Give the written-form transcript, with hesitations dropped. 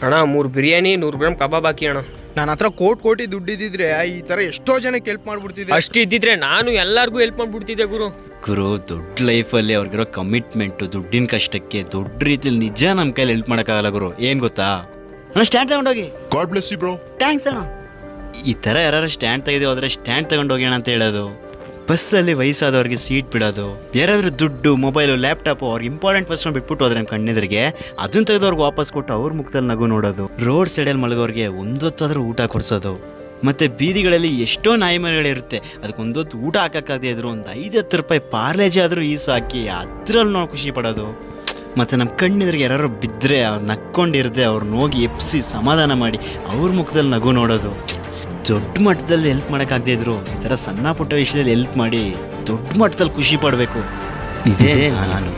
ಅಣ್ಣ 3 ಬಿರಿಯಾನಿ 100 ಗ್ರಾಮ್ ಕಬಾಬ್ ಹಾಕಿ ಅಣ್ಣ. ನನ್ನ ಹತ್ರ ಕೋಟಿ ದುಡ್ಡಿದ್ರೆ ಈ ತರ ಎಷ್ಟೋ ಜನಕ್ಕೆ ಹೆಲ್ಪ್ ಮಾಡ್ಬಿಡ್ತಿದ್ದೆ. ಅಷ್ಟು ಇದ್ದಿದ್ರೆ ನಾನು ಎಲ್ಲಾರ್ಗು ಹೆಲ್ಪ್ ಮಾಡ್ಬಿಡ್ತಿದ್ದೆ ಗುರು. ದೊಡ್ಡ ಲೈಫಲ್ಲಿ ಅವ್ರಿಗಿರೋ ಕಮಿಟ್ಮೆಂಟು, ದುಡ್ಡಿನ ಕಷ್ಟಕ್ಕೆ ದೊಡ್ಡ ರೀತಿಯಲ್ಲಿ ನಿಜ ನಮ್ಮ ಕೈಲಿ ಹೆಲ್ಪ್ ಮಾಡೋಕ್ಕಾಗಲ್ಲ ಗುರು. ಏನು ಗೊತ್ತಾ ಅಣ್ಣ, ಸ್ಟ್ಯಾಂಡ್ ತಗೊಂಡೋಗಿ. God bless you bro. Thanks ಅಣ್ಣ. ಈ ಥರ ಯಾರು ಸ್ಟ್ಯಾಂಡ್ ತೆಗೆದು ಹೋದ್ರೆ ಸ್ಟ್ಯಾಂಡ್ ತಗೊಂಡೋಗಿ ಅಣ್ಣ ಅಂತ ಹೇಳೋದು. ಬಸ್ಸಲ್ಲಿ ವಯಸ್ಸಾದವ್ರಿಗೆ ಸೀಟ್ ಬಿಡೋದು, ಯಾರಾದರೂ ದುಡ್ಡು, ಮೊಬೈಲು, ಲ್ಯಾಪ್ಟಾಪು ಅವ್ರಿಗೆ ಇಂಪಾರ್ಟೆಂಟ್ ವಸ್ತು ಬಿಟ್ಬಿಟ್ಟು ಹೋದ್ರೆ ನಮ್ಮ ಕಣ್ಣೆದ್ರಿಗೆ ಅದನ್ನ ತೆಗೆದವ್ರಿಗೆ ವಾಪಸ್ ಕೊಟ್ಟು ಅವ್ರ ಮುಖದಲ್ಲಿ ನಗು ನೋಡೋದು. ರೋಡ್ ಸೈಡಲ್ಲಿ ಮಲಗೋರಿಗೆ ಒಂದೊತ್ತಾದ್ರೂ ಊಟ ಕೊಡಿಸೋದು. ಮತ್ತು ಬೀದಿಗಳಲ್ಲಿ ಎಷ್ಟೋ ನಾಯಿ ಮರಿಗಳಿರುತ್ತೆ, ಅದಕ್ಕೆ ಒಂದೊತ್ತು ಊಟ ಹಾಕೋಕ್ಕಾಗದೇ ಇದ್ರು ಒಂದು 5-10 ರೂಪಾಯಿ ಪಾರ್ಲೇಜಿ ಆದರೂ ಈಸು ಹಾಕಿ ಅದರಲ್ಲಿ ನಾವು ಖುಷಿ ಪಡೋದು. ಮತ್ತು ನಮ್ಮ ಕಣ್ಣೆದ್ರಿಗೆ ಯಾರು ಬಿದ್ದರೆ ಅವ್ರು ನಕ್ಕೊಂಡಿರದೆ ಅವ್ರನ್ನ ಹೋಗಿ ಎಪ್ಸಿ ಸಮಾಧಾನ ಮಾಡಿ ಅವ್ರ ಮುಖದಲ್ಲಿ ನಗು ನೋಡೋದು. ದೊಡ್ಡ ಮಟ್ಟದಲ್ಲಿ ಹೆಲ್ಪ್ ಮಾಡೋಕ್ಕಾಗದೇ ಇದ್ರು ಈ ಥರ ಸಣ್ಣ ಪುಟ್ಟ ವಿಷಯದಲ್ಲಿ ಹೆಲ್ಪ್ ಮಾಡಿ ದೊಡ್ಡ ಮಟ್ಟದಲ್ಲಿ ಖುಷಿ ಪಡಬೇಕು. ಇದೇ ನಾನು.